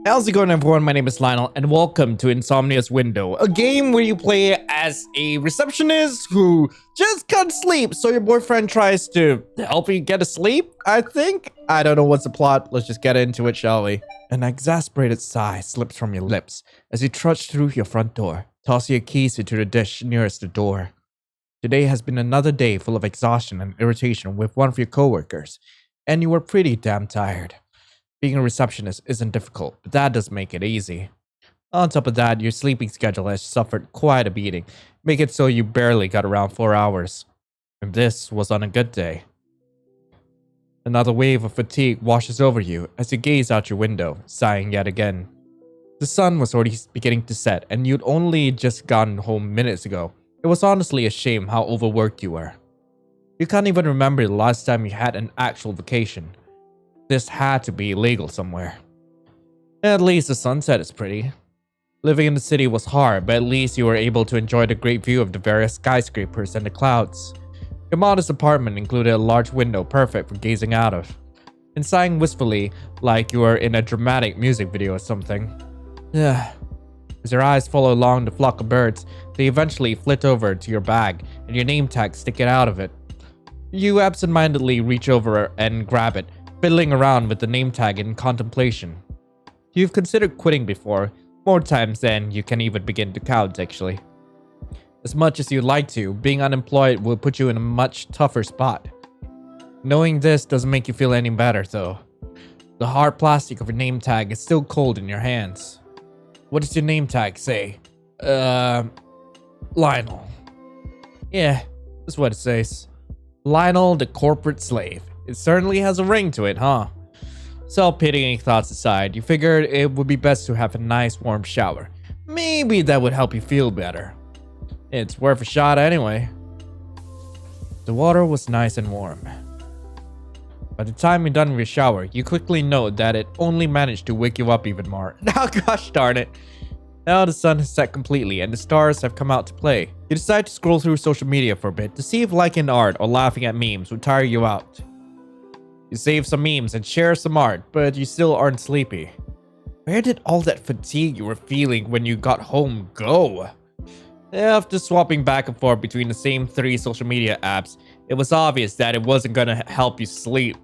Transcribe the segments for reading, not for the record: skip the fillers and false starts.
How's it going, everyone? My name is Lionel, and welcome to Insomnia's Window, a game where you play as a receptionist who just can't sleep, so your boyfriend tries to help you get to sleep, I think? I don't know what's the plot. Let's just get into it, shall we? An exasperated sigh slips from your lips as you trudge through your front door, tossing your keys into the dish nearest the door. Today has been another day full of exhaustion and irritation with one of your coworkers, and you are pretty damn tired. Being a receptionist isn't difficult, but that does make it easy. On top of that, your sleeping schedule has suffered quite a beating, making it so you barely got around 4 hours. And this was on a good day. Another wave of fatigue washes over you as you gaze out your window, sighing yet again. The sun was already beginning to set, and you'd only just gotten home minutes ago. It was honestly a shame how overworked you were. You can't even remember the last time you had an actual vacation. This had to be illegal somewhere. At least the sunset is pretty. Living in the city was hard, but at least you were able to enjoy the great view of the various skyscrapers and the clouds. Your modest apartment included a large window perfect for gazing out of, and sighing wistfully like you were in a dramatic music video or something. As your eyes follow along the flock of birds, they eventually flit over to your bag and your name tag sticking out of it. You absentmindedly reach over and grab it, fiddling around with the name tag in contemplation. You've considered quitting before, more times than you can even begin to count actually. As much as you'd like to, being unemployed will put you in a much tougher spot. Knowing this doesn't make you feel any better though. The hard plastic of your name tag is still cold in your hands. What does your name tag say? Lionel. Yeah, that's what it says. Lionel the corporate slave. It certainly has a ring to it, huh? Self-pitying thoughts aside, you figured it would be best to have a nice warm shower. Maybe that would help you feel better. It's worth a shot anyway. The water was nice and warm. By the time you're done with your shower, you quickly note that it only managed to wake you up even more. Now, gosh darn it. Now the sun has set completely and the stars have come out to play. You decide to scroll through social media for a bit to see if liking art or laughing at memes would tire you out. You save some memes and share some art, but you still aren't sleepy. Where did all that fatigue you were feeling when you got home go? After swapping back and forth between the same 3 social media apps, it was obvious that it wasn't gonna help you sleep.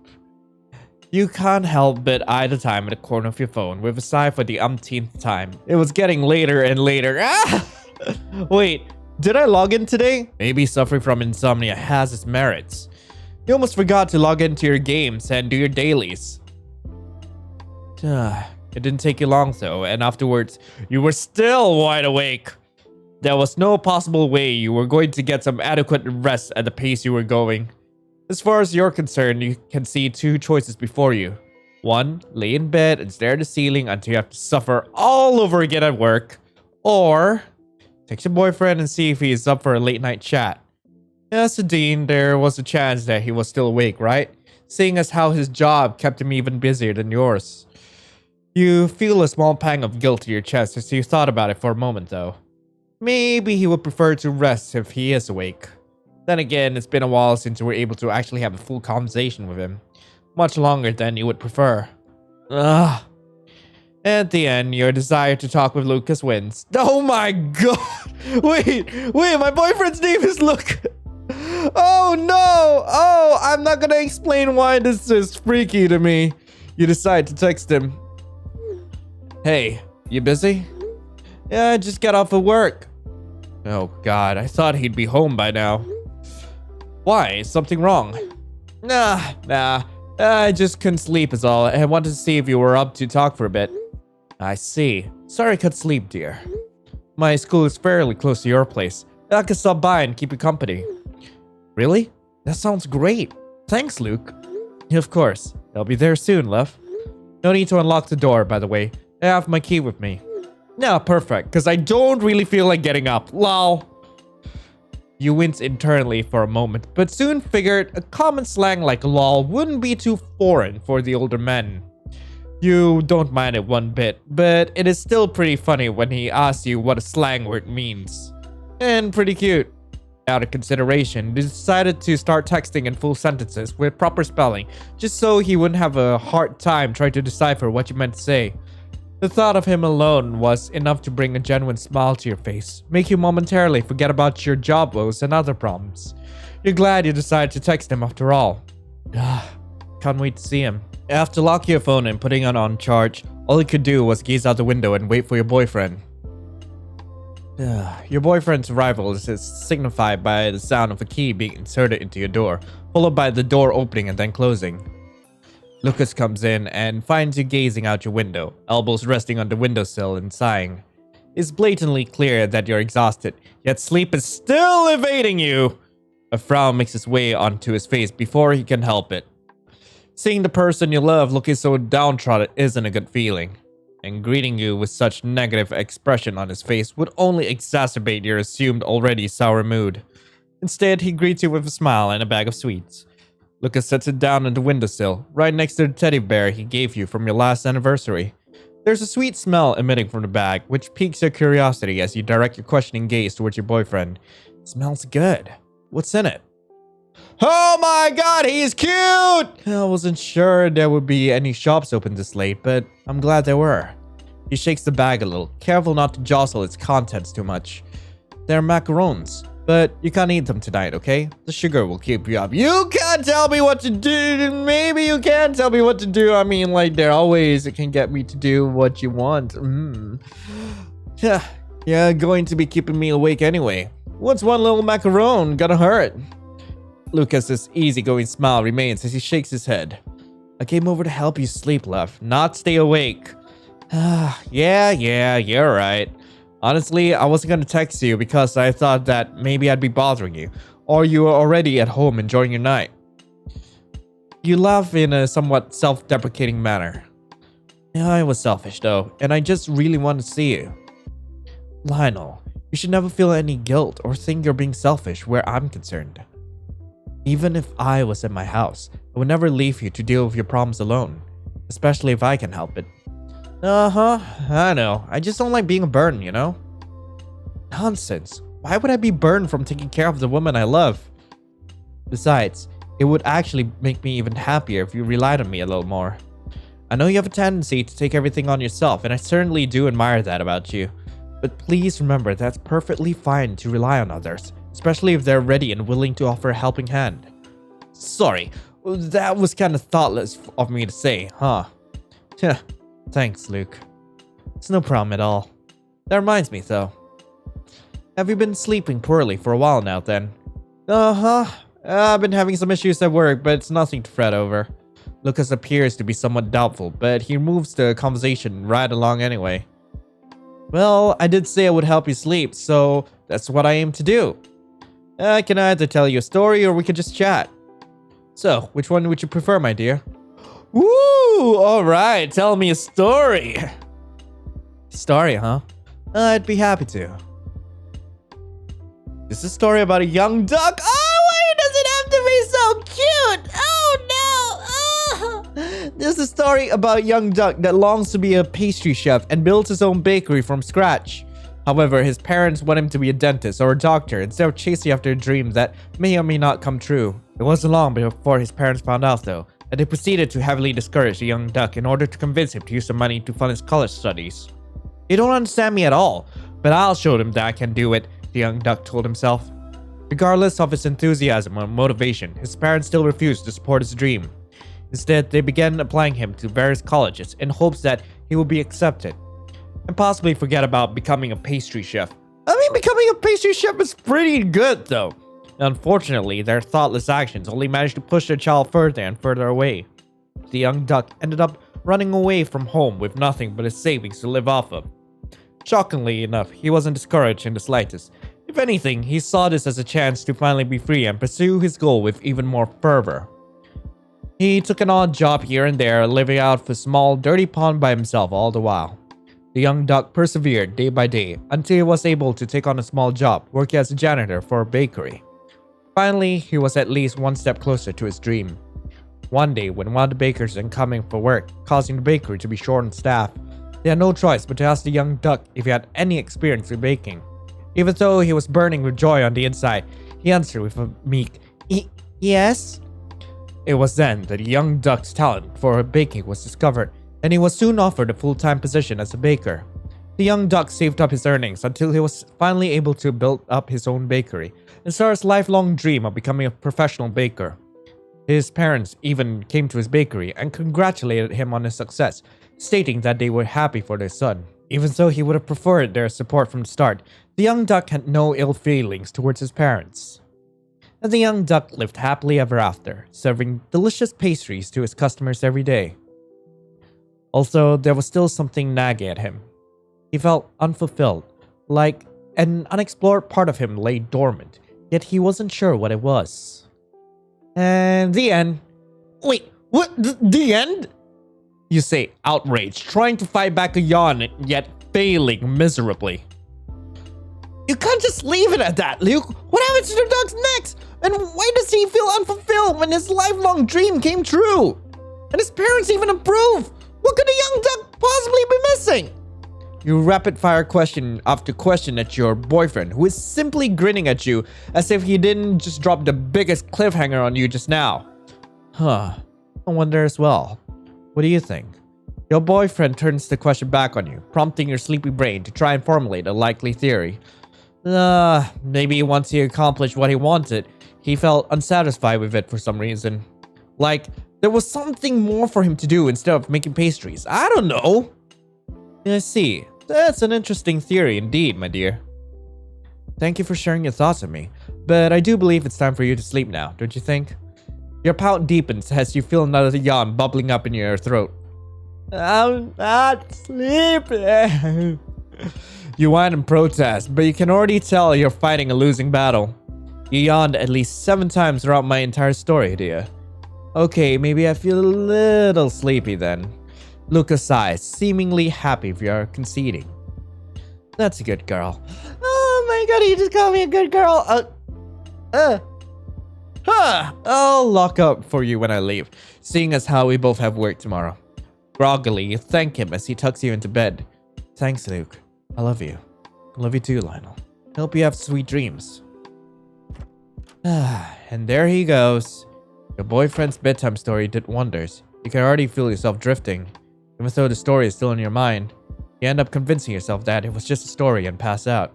You can't help but eye the time at the corner of your phone with a sigh for the umpteenth time. It was getting later and later. Wait, did I log in today? Maybe suffering from insomnia has its merits. You almost forgot to log into your games and do your dailies. It didn't take you long though, and afterwards, you were still wide awake. There was no possible way you were going to get some adequate rest at the pace you were going. As far as you're concerned, you can see 2 choices before you. 1, lay in bed and stare at the ceiling until you have to suffer all over again at work. Or, text your boyfriend and see if he is up for a late night chat. As a dean, there was a chance that he was still awake, right? Seeing as how his job kept him even busier than yours. You feel a small pang of guilt in your chest as you thought about it for a moment though. Maybe he would prefer to rest if he is awake. Then again, it's been a while since you were able to actually have a full conversation with him. Much longer than you would prefer. At the end, your desire to talk with Lucas wins. Oh my god! Wait, my boyfriend's name is Luke. Oh no! Oh, I'm not gonna explain why this is freaky to me. You decide to text him. Hey, you busy? Yeah, I just got off of work. Oh god, I thought he'd be home by now. Why? Is something wrong? Nah. I just couldn't sleep is all. I wanted to see if you were up to talk for a bit. I see. Sorry I couldn't sleep, dear. My school is fairly close to your place. I could stop by and keep you company. Really? That sounds great. Thanks, Luke. Of course. I'll be there soon, love. No need to unlock the door, by the way. I have my key with me. Yeah, perfect, because I don't really feel like getting up. Lol. You wince internally for a moment, but soon figured a common slang like lol wouldn't be too foreign for the older men. You don't mind it one bit, but it is still pretty funny when he asks you what a slang word means. And pretty cute. Out of consideration, he decided to start texting in full sentences with proper spelling, just so he wouldn't have a hard time trying to decipher what you meant to say. The thought of him alone was enough to bring a genuine smile to your face, make you momentarily forget about your job woes and other problems. You're glad you decided to text him after all. Can't wait to see him. After locking your phone and putting it on charge, all you could do was gaze out the window and wait for your boyfriend. Your boyfriend's arrival is signified by the sound of a key being inserted into your door, followed by the door opening and then closing. Lucas comes in and finds you gazing out your window, elbows resting on the windowsill and sighing. It's blatantly clear that you're exhausted, yet sleep is still evading you. A frown makes its way onto his face before he can help it. Seeing the person you love looking so downtrodden isn't a good feeling, and greeting you with such negative expression on his face would only exacerbate your assumed already sour mood. Instead, he greets you with a smile and a bag of sweets. Lucas sets it down on the windowsill, right next to the teddy bear he gave you from your last anniversary. There's a sweet smell emitting from the bag, which piques your curiosity as you direct your questioning gaze towards your boyfriend. It smells good. What's in it? Oh my god, he's cute! I wasn't sure there would be any shops open this late, but I'm glad there were. He shakes the bag a little, careful not to jostle its contents too much. They're macarons, but you can't eat them tonight, okay? The sugar will keep you up. You can't tell me what to do! Maybe you can tell me what to do. I mean, like, there are ways it can get me to do what you want. Yeah, going to be keeping me awake anyway. What's one little macaron gonna hurt? Lucas's easygoing smile remains as he shakes his head. I came over to help you sleep, love, not stay awake. Yeah, you're right. Honestly, I wasn't gonna text you because I thought that maybe I'd be bothering you, or you were already at home enjoying your night. You laugh in a somewhat self-deprecating manner. Yeah, I was selfish though, and I just really wanted to see you. Lionel, you should never feel any guilt or think you're being selfish where I'm concerned. Even if I was in my house, I would never leave you to deal with your problems alone, especially if I can help it. I know. I just don't like being a burden, you know? Nonsense. Why would I be burdened from taking care of the woman I love? Besides, it would actually make me even happier if you relied on me a little more. I know you have a tendency to take everything on yourself, and I certainly do admire that about you. But please remember that's perfectly fine to rely on others, especially if they're ready and willing to offer a helping hand. Sorry, that was kind of thoughtless of me to say, huh? Thanks, Luke. It's no problem at all. That reminds me, though. Have you been sleeping poorly for a while now, then? I've been having some issues at work, but it's nothing to fret over. Lucas appears to be somewhat doubtful, but he moves the conversation right along anyway. Well, I did say I would help you sleep, so that's what I aim to do. I can either tell you a story or we could just chat. So, which one would you prefer, my dear? Woo! Alright, tell me a story. Story, huh? I'd be happy to. This is a story about a young duck. Oh, why does it have to be so cute? Oh no! This is a story about a young duck that longs to be a pastry chef and builds his own bakery from scratch. However, his parents want him to be a dentist or a doctor instead of chasing after a dream that may or may not come true. It wasn't long before his parents found out, though, that they proceeded to heavily discourage the young duck in order to convince him to use the money to fund his college studies. You don't understand me at all, but I'll show them that I can do it, the young duck told himself. Regardless of his enthusiasm or motivation, his parents still refused to support his dream. Instead, they began applying him to various colleges in hopes that he would be accepted, and possibly forget about becoming a pastry chef. I mean, becoming a pastry chef is pretty good, though. Unfortunately, their thoughtless actions only managed to push their child further and further away. The young duck ended up running away from home with nothing but his savings to live off of. Shockingly enough, he wasn't discouraged in the slightest. If anything, he saw this as a chance to finally be free and pursue his goal with even more fervor. He took an odd job here and there, living out of a small, dirty pond by himself all the while. The young duck persevered day by day until he was able to take on a small job, working as a janitor for a bakery. Finally, he was at least one step closer to his dream. One day, when one of the bakers wasn't coming for work, causing the bakery to be short on staff, they had no choice but to ask the young duck if he had any experience with baking. Even though he was burning with joy on the inside, he answered with a meek, yes? It was then that the young duck's talent for baking was discovered, and he was soon offered a full-time position as a baker. The young duck saved up his earnings until he was finally able to build up his own bakery and start his lifelong dream of becoming a professional baker. His parents even came to his bakery and congratulated him on his success, stating that they were happy for their son. Even though he would have preferred their support from the start, the young duck had no ill feelings towards his parents. And the young duck lived happily ever after, serving delicious pastries to his customers every day. Also, there was still something nagging at him. He felt unfulfilled, like an unexplored part of him lay dormant, yet he wasn't sure what it was. And the end. Wait, what? The end? You say, outraged, trying to fight back a yawn, yet failing miserably. You can't just leave it at that, Luke. What happens to the dog's next? And why does he feel unfulfilled when his lifelong dream came true? And his parents even approve? What could a young duck possibly be missing? You rapid-fire question after question at your boyfriend, who is simply grinning at you as if he didn't just drop the biggest cliffhanger on you just now. I wonder as well. What do you think? Your boyfriend turns the question back on you, prompting your sleepy brain to try and formulate a likely theory. Maybe once he accomplished what he wanted, he felt unsatisfied with it for some reason. Like, there was something more for him to do instead of making pastries. I don't know. I see. That's an interesting theory indeed, my dear. Thank you for sharing your thoughts with me, but I do believe it's time for you to sleep now, don't you think? Your pout deepens as you feel another yawn bubbling up in your throat. I'm not sleeping. You whine in protest, but you can already tell you're fighting a losing battle. You yawned at least 7 times throughout my entire story, dear. Okay, maybe I feel a little sleepy then. Luca sighs, seemingly happy if you're conceding. That's a good girl. Oh my god, you just called me a good girl. I'll lock up for you when I leave, seeing as how we both have work tomorrow. Groggily, you thank him as he tucks you into bed. Thanks, Luke. I love you. I love you too, Lionel. Hope you have sweet dreams. And there he goes. Your boyfriend's bedtime story did wonders. You can already feel yourself drifting. Even though the story is still in your mind, you end up convincing yourself that it was just a story and pass out.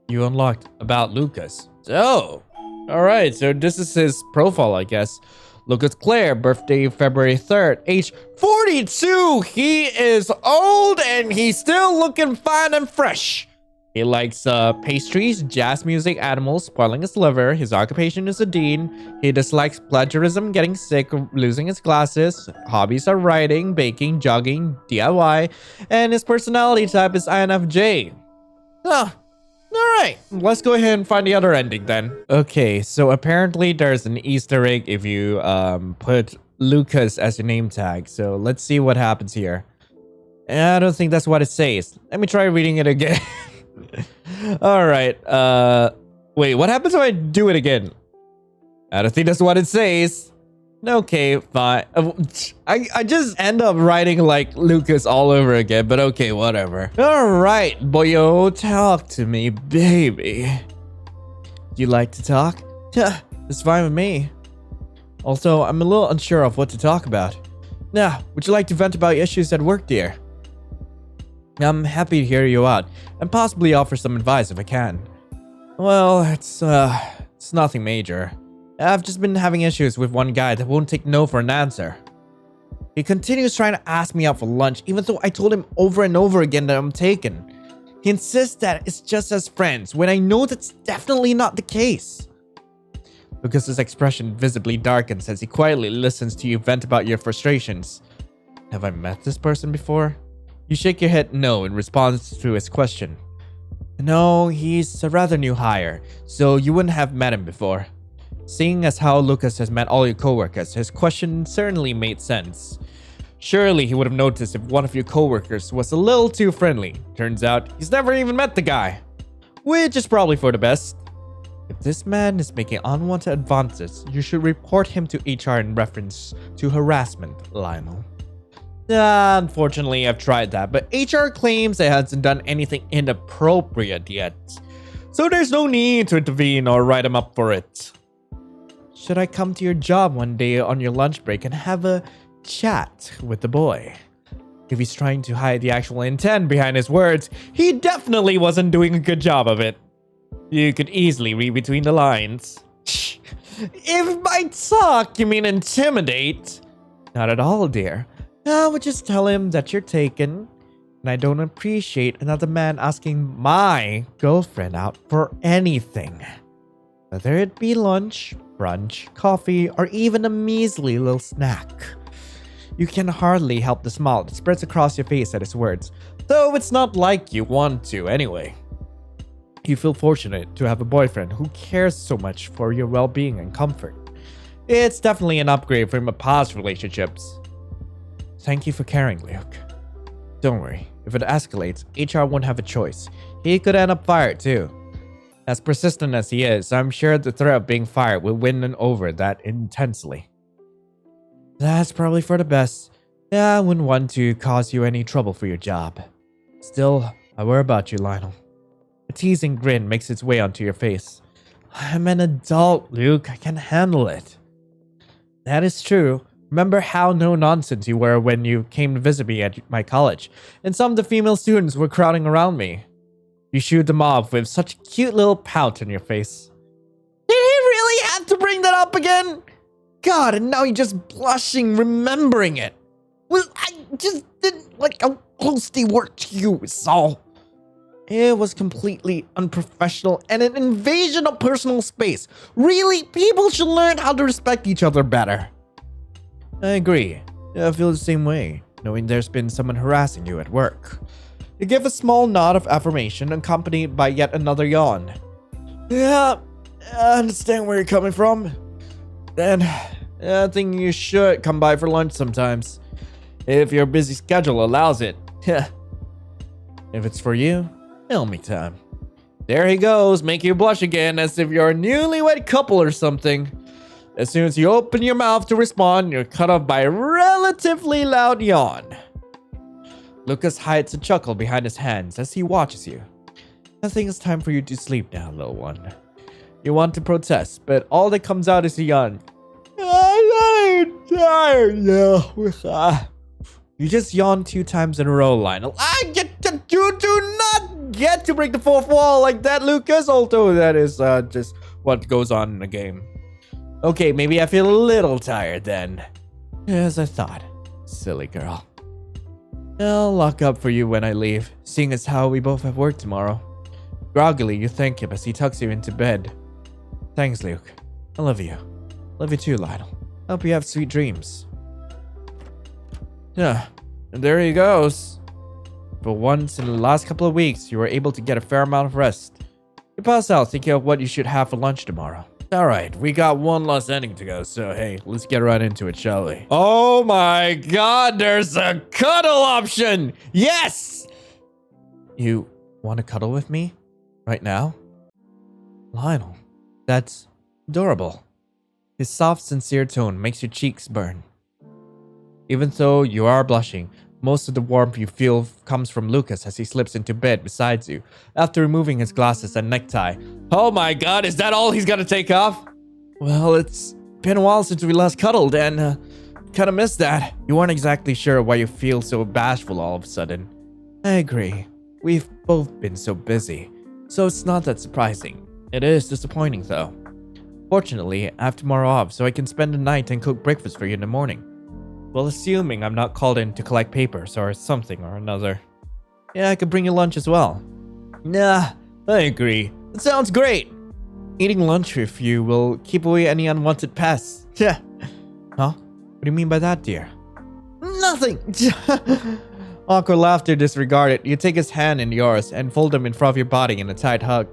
You unlocked about Lucas. So, alright, so this is his profile, I guess. Lucas Clare, birthday February 3rd, age 42. He is old and he's still looking fine and fresh. He likes pastries, jazz music, animals, spoiling his liver. His occupation is a dean. He dislikes plagiarism, getting sick, losing his glasses. Hobbies are writing, baking, jogging, DIY. And his personality type is INFJ. Alright, let's go ahead and find the other ending then. Okay, so apparently there's an Easter egg if you put Lucas as your name tag. So let's see what happens here. I don't think that's what it says. Let me try reading it again. Alright, wait, what happens if I do it again? I don't think that's what it says. Okay, fine. I just end up writing like Lucas all over again, but okay, whatever. Alright, boyo, talk to me, baby. You like to talk? Yeah, it's fine with me. Also, I'm a little unsure of what to talk about. Now, would you like to vent about issues at work, dear? I'm happy to hear you out, and possibly offer some advice if I can. Well, it's nothing major. I've just been having issues with one guy that won't take no for an answer. He continues trying to ask me out for lunch, even though I told him over and over again that I'm taken. He insists that it's just as friends, when I know that's definitely not the case. Lucas's expression visibly darkens as he quietly listens to you vent about your frustrations. Have I met this person before? You shake your head no in response to his question. No, he's a rather new hire, so you wouldn't have met him before. Seeing as how Lucas has met all your coworkers, his question certainly made sense. Surely he would have noticed if one of your coworkers was a little too friendly. Turns out, he's never even met the guy. Which is probably for the best. If this man is making unwanted advances, you should report him to HR in reference to harassment, Lionel. Unfortunately, I've tried that, but HR claims it hasn't done anything inappropriate yet. So there's no need to intervene or write him up for it. Should I come to your job one day on your lunch break and have a chat with the boy? If he's trying to hide the actual intent behind his words, he definitely wasn't doing a good job of it. You could easily read between the lines. If by talk you mean intimidate, not at all, dear. I would just tell him that you're taken, and I don't appreciate another man asking my girlfriend out for anything. Whether it be lunch, brunch, coffee, or even a measly little snack. You can hardly help the smile that spreads across your face at his words, though it's not like you want to anyway. You feel fortunate to have a boyfriend who cares so much for your well-being and comfort. It's definitely an upgrade from your past relationships. Thank you for caring, Luke. Don't worry, if it escalates, HR won't have a choice. He could end up fired too. As persistent as he is, I'm sure the threat of being fired will win over that intensely. That's probably for the best. I wouldn't want to cause you any trouble for your job. Still, I worry about you, Lionel. A teasing grin makes its way onto your face. I'm an adult, Luke. I can handle it. That is true. Remember how no-nonsense you were when you came to visit me at my college, and some of the female students were crowding around me. You shooed them off with such a cute little pout on your face. Did he really have to bring that up again? God, and now you're just blushing remembering it. Well, I just didn't like how close they were to you, Saul. It was completely unprofessional and an invasion of personal space. Really, people should learn how to respect each other better. I agree. I feel the same way, knowing there's been someone harassing you at work. You give a small nod of affirmation accompanied by yet another yawn. Yeah, I understand where you're coming from. Then, I think you should come by for lunch sometimes. If your busy schedule allows it. If it's for you, tell me time. There he goes, make you blush again as if you're a newlywed couple or something. As soon as you open your mouth to respond, you're cut off by a relatively loud yawn. Lucas hides a chuckle behind his hands as he watches you. I think it's time for you to sleep now, little one. You want to protest, but all that comes out is a yawn. I'm tired now. You just yawned 2 times in a row, Lionel. You do not get to break the fourth wall like that, Lucas. Although that is just what goes on in the game. Okay, maybe I feel a little tired then. As I thought. Silly girl. I'll lock up for you when I leave, seeing as how we both have work tomorrow. Groggily, you thank him as he tucks you into bed. Thanks, Luke. I love you. Love you too, Lionel. Hope you have sweet dreams. Yeah, and there he goes. For once in the last couple of weeks, you were able to get a fair amount of rest. You pass out thinking of what you should have for lunch tomorrow. Alright, we got one last ending to go, so hey, let's get right into it, shall we? Oh my god, there's a cuddle option! Yes! You want to cuddle with me? Right now? Lionel, that's adorable. His soft, sincere tone makes your cheeks burn. Even though you are blushing, most of the warmth you feel comes from Lucas as he slips into bed beside you after removing his glasses and necktie. Oh my god, is that all he's gonna take off? Well, it's been a while since we last cuddled and kinda missed that. You weren't exactly sure why you feel so bashful all of a sudden. I agree. We've both been so busy, so it's not that surprising. It is disappointing though. Fortunately, I have tomorrow off so I can spend the night and cook breakfast for you in the morning. Well, assuming I'm not called in to collect papers or something or another. Yeah, I could bring you lunch as well. Nah, I agree. It sounds great. Eating lunch with you will keep away any unwanted pests. Yeah. Huh? What do you mean by that, dear? Nothing. Awkward laughter disregarded. You take his hand in yours and fold them in front of your body in a tight hug.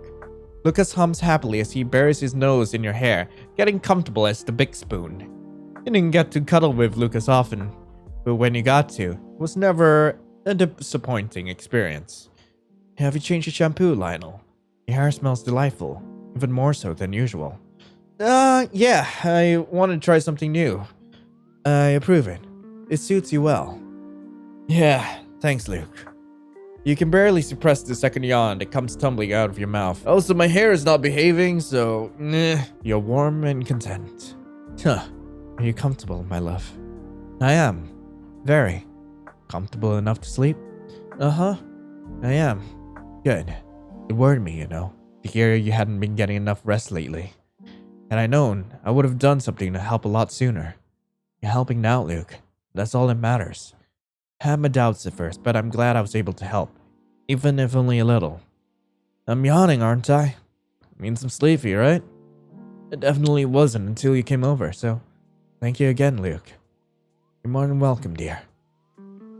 Lucas hums happily as he buries his nose in your hair, getting comfortable as the big spoon. You didn't get to cuddle with Lucas often, but when you got to, it was never a disappointing experience. Have you changed your shampoo, Lionel? Your hair smells delightful, even more so than usual. Yeah, I want to try something new. I approve it. It suits you well. Yeah, thanks, Luke. You can barely suppress the second yawn that comes tumbling out of your mouth. Also, my hair is not behaving, so you're warm and content. Huh. Are you comfortable, my love? I am. Very. Comfortable enough to sleep? Uh-huh. I am. Good. It worried me, to hear you hadn't been getting enough rest lately. Had I known, I would have done something to help a lot sooner. You're helping now, Luke. That's all that matters. I had my doubts at first, but I'm glad I was able to help. Even if only a little. I'm yawning, aren't I? Means I'm sleepy, right? It definitely wasn't until you came over, so thank you again, Luke. You're more than welcome, dear.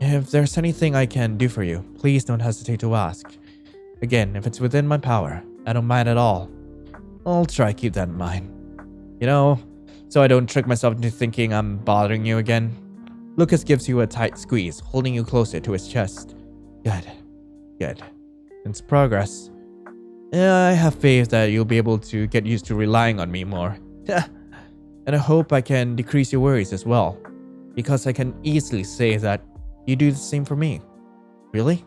If there's anything I can do for you, please don't hesitate to ask. Again, if it's within my power, I don't mind at all. I'll try to keep that in mind. So I don't trick myself into thinking I'm bothering you again. Lucas gives you a tight squeeze, holding you closer to his chest. Good. It's progress. I have faith that you'll be able to get used to relying on me more. And I hope I can decrease your worries as well. Because I can easily say that you do the same for me. Really?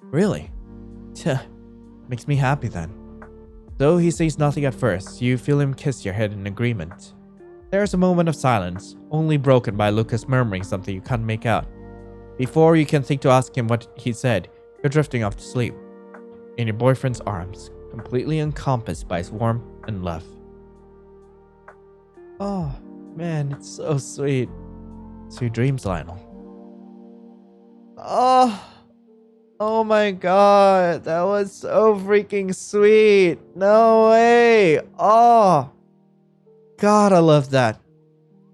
Really? Makes me happy then. Though he says nothing at first, you feel him kiss your head in agreement. There's a moment of silence, only broken by Lucas murmuring something you can't make out. Before you can think to ask him what he said, you're drifting off to sleep. In your boyfriend's arms, completely encompassed by his warmth and love. Oh, man, it's so sweet. Sweet dreams, Lionel. Oh my god, that was so freaking sweet. No way. Oh, God, I love that.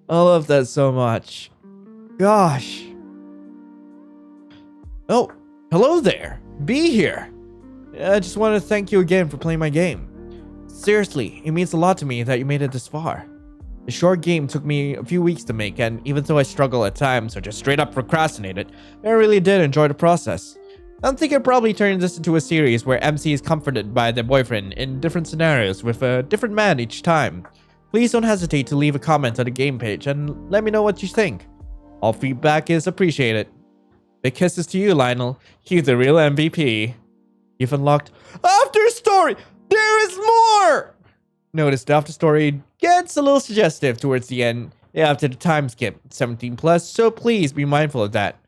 I love that so much. Gosh. Oh, hello there. Be here. I just want to thank you again for playing my game. Seriously, it means a lot to me that you made it this far. The short game took me a few weeks to make, and even though I struggle at times or just straight up procrastinated, I really did enjoy the process. I think I'd probably turn this into a series where MC is comforted by their boyfriend in different scenarios with a different man each time. Please don't hesitate to leave a comment on the game page and let me know what you think. All feedback is appreciated. Big kisses to you, Lionel. You're the real MVP. You've unlocked Afterstory! There is more! Notice the Afterstory gets a little suggestive towards the end after the time skip. 17 plus, so please be mindful of that.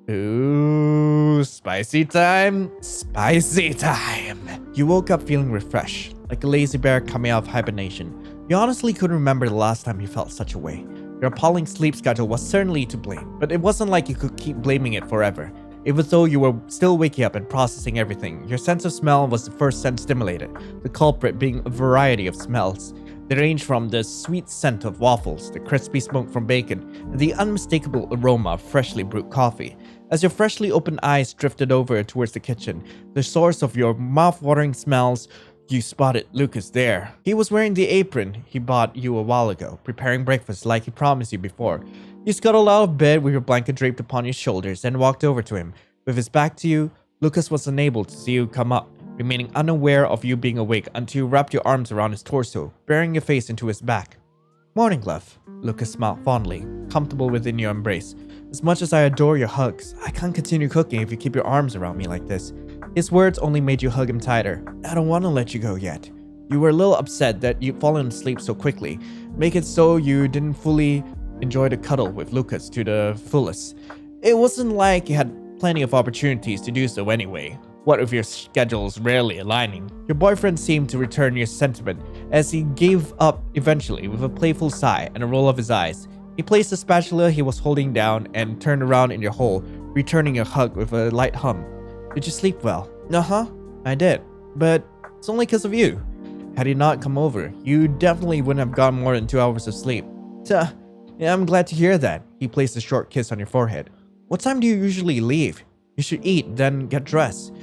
Ooh, spicy time. Spicy time. You woke up feeling refreshed, like a lazy bear coming out of hibernation. You honestly couldn't remember the last time you felt such a way. Your appalling sleep schedule was certainly to blame, but it wasn't like you could keep blaming it forever. Even though you were still waking up and processing everything, your sense of smell was the first sense stimulated, the culprit being a variety of smells. They range from the sweet scent of waffles, the crispy smoke from bacon, and the unmistakable aroma of freshly brewed coffee. As your freshly opened eyes drifted over towards the kitchen, the source of your mouth-watering smells, you spotted Lucas there. He was wearing the apron he bought you a while ago, preparing breakfast like he promised you before. You scuttled out of bed with your blanket draped upon your shoulders and walked over to him. With his back to you, Lucas was unable to see you come up, remaining unaware of you being awake until you wrapped your arms around his torso, burying your face into his back. Morning, love. Lucas smiled fondly, comfortable within your embrace. As much as I adore your hugs, I can't continue cooking if you keep your arms around me like this. His words only made you hug him tighter. I don't want to let you go yet. You were a little upset that you'd fallen asleep so quickly. Make it so you didn't fully enjoy the cuddle with Lucas to the fullest. It wasn't like you had plenty of opportunities to do so anyway. What if your schedules rarely aligning? Your boyfriend seemed to return your sentiment as he gave up eventually with a playful sigh and a roll of his eyes. He placed the spatula he was holding down and turned around in your hole, returning your hug with a light hum. Did you sleep well? Uh-huh, I did. But it's only because of you. Had you not come over, you definitely wouldn't have gotten more than 2 hours of sleep. Yeah, I'm glad to hear that. He placed a short kiss on your forehead. What time do you usually leave? You should eat, then get dressed.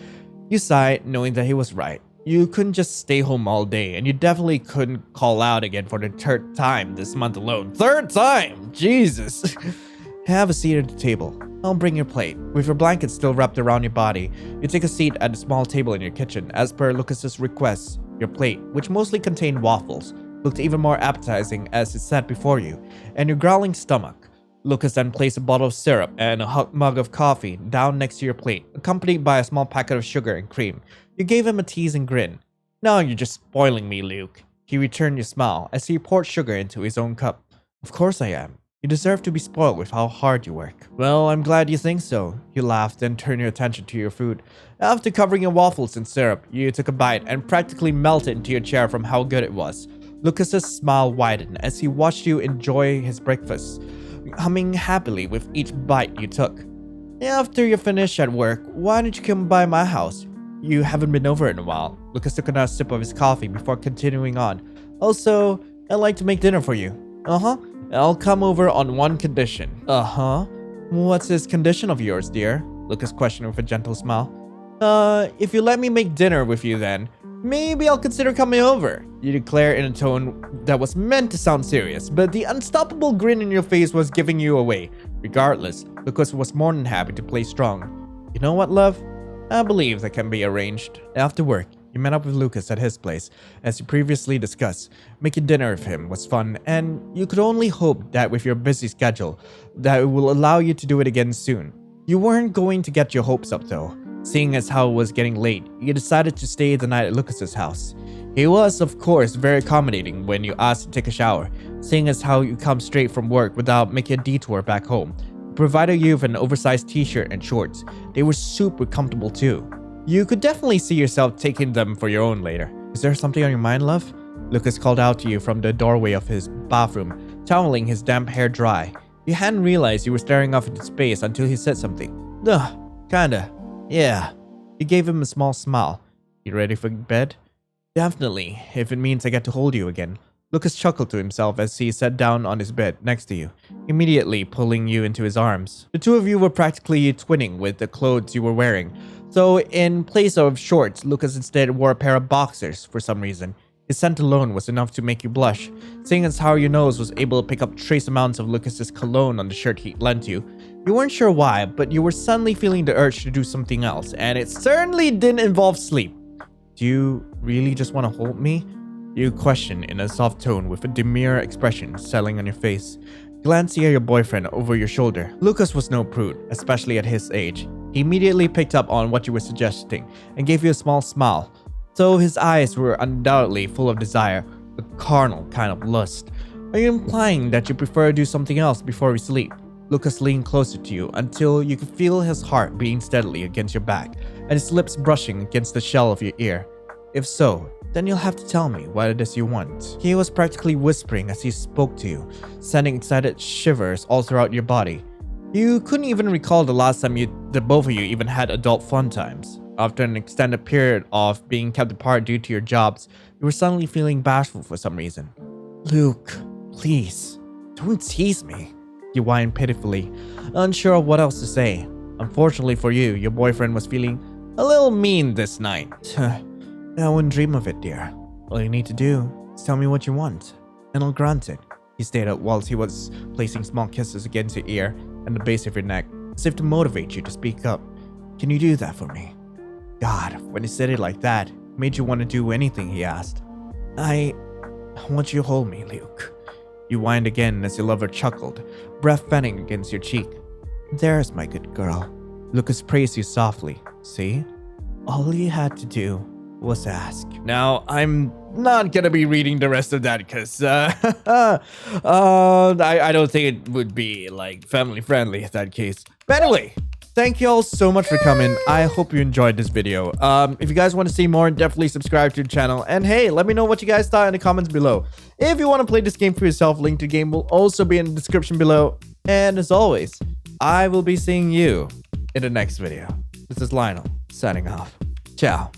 You sighed, knowing that he was right. You couldn't just stay home all day, and you definitely couldn't call out again for the 3rd time this month alone. 3rd time! Jesus! Have a seat at the table. I'll bring your plate. With your blanket still wrapped around your body, you take a seat at a small table in your kitchen. As per Lucas's request, your plate, which mostly contained waffles, looked even more appetizing as it sat before you, and your growling stomach. Lucas then placed a bottle of syrup and a hot mug of coffee down next to your plate, accompanied by a small packet of sugar and cream. You gave him a teasing grin. "Now you're just spoiling me, Luke." He returned your smile as he poured sugar into his own cup. "Of course I am. You deserve to be spoiled with how hard you work." "Well, I'm glad you think so." You laughed and turned your attention to your food. After covering your waffles in syrup, you took a bite and practically melted into your chair from how good it was. Lucas's smile widened as he watched you enjoy his breakfast, humming happily with each bite you took. "After you finish at work, why don't you come by my house? You haven't been over in a while." Lucas took another sip of his coffee before continuing on. "Also, I'd like to make dinner for you." "Uh-huh. I'll come over on one condition." "Uh-huh. What's this condition of yours, dear?" Lucas questioned with a gentle smile. If you let me make dinner with you then, maybe I'll consider coming over," you declared in a tone that was meant to sound serious, but the unstoppable grin in your face was giving you away. Regardless, Lucas was more than happy to play strong. "You know what, love? I believe that can be arranged." After work, you met up with Lucas at his place. As you previously discussed, making dinner with him was fun, and you could only hope that with your busy schedule, that it will allow you to do it again soon. You weren't going to get your hopes up though. Seeing as how it was getting late, you decided to stay the night at Lucas's house. He was, of course, very accommodating when you asked to take a shower, seeing as how you come straight from work without making a detour back home. He provided you with an oversized t-shirt and shorts. They were super comfortable too. You could definitely see yourself taking them for your own later. "Is there something on your mind, love?" Lucas called out to you from the doorway of his bathroom, toweling his damp hair dry. You hadn't realized you were staring off into space until he said something. Kinda. Yeah." You gave him a small smile. "You ready for bed?" "Definitely, if it means I get to hold you again." Lucas chuckled to himself as he sat down on his bed next to you, immediately pulling you into his arms. The two of you were practically twinning with the clothes you were wearing. So in place of shorts, Lucas instead wore a pair of boxers for some reason. His scent alone was enough to make you blush, seeing as how your nose was able to pick up trace amounts of Lucas's cologne on the shirt he lent you. You weren't sure why, but you were suddenly feeling the urge to do something else, and it certainly didn't involve sleep. "Do you really just want to hold me?" You questioned in a soft tone with a demure expression settling on your face. Glancing at your boyfriend over your shoulder, Lucas was no prude, especially at his age. He immediately picked up on what you were suggesting and gave you a small smile. So his eyes were undoubtedly full of desire, a carnal kind of lust. "Are you implying that you prefer to do something else before we sleep?" Lucas leaned closer to you until you could feel his heart beating steadily against your back and his lips brushing against the shell of your ear. "If so, then you'll have to tell me what it is you want." He was practically whispering as he spoke to you, sending excited shivers all throughout your body. You couldn't even recall the last time the both of you even had adult fun times. After an extended period of being kept apart due to your jobs, you were suddenly feeling bashful for some reason. "Luke, please, don't tease me," you whined pitifully, unsure of what else to say. Unfortunately for you, your boyfriend was feeling a little mean this night. "I wouldn't dream of it, dear. All you need to do is tell me what you want, and I'll grant it," he stated whilst he was placing small kisses against your ear and the base of your neck, as if to motivate you to speak up. "Can you do that for me?" God, when he said it like that, it made you want to do anything he asked. I want you to hold me, Luke." You whined again as your lover chuckled, breath fanning against your cheek. "There's my good girl." Lucas praised you softly. "See? All you had to do was ask." Now, I'm not gonna be reading the rest of that because I don't think it would be like family friendly in that case. But anyway, thank you all so much for coming. I hope you enjoyed this video. If you guys want to see more, definitely subscribe to the channel. And hey, let me know what you guys thought in the comments below. If you want to play this game for yourself, link to the game will also be in the description below. And as always, I will be seeing you in the next video. This is Lionel, signing off. Ciao.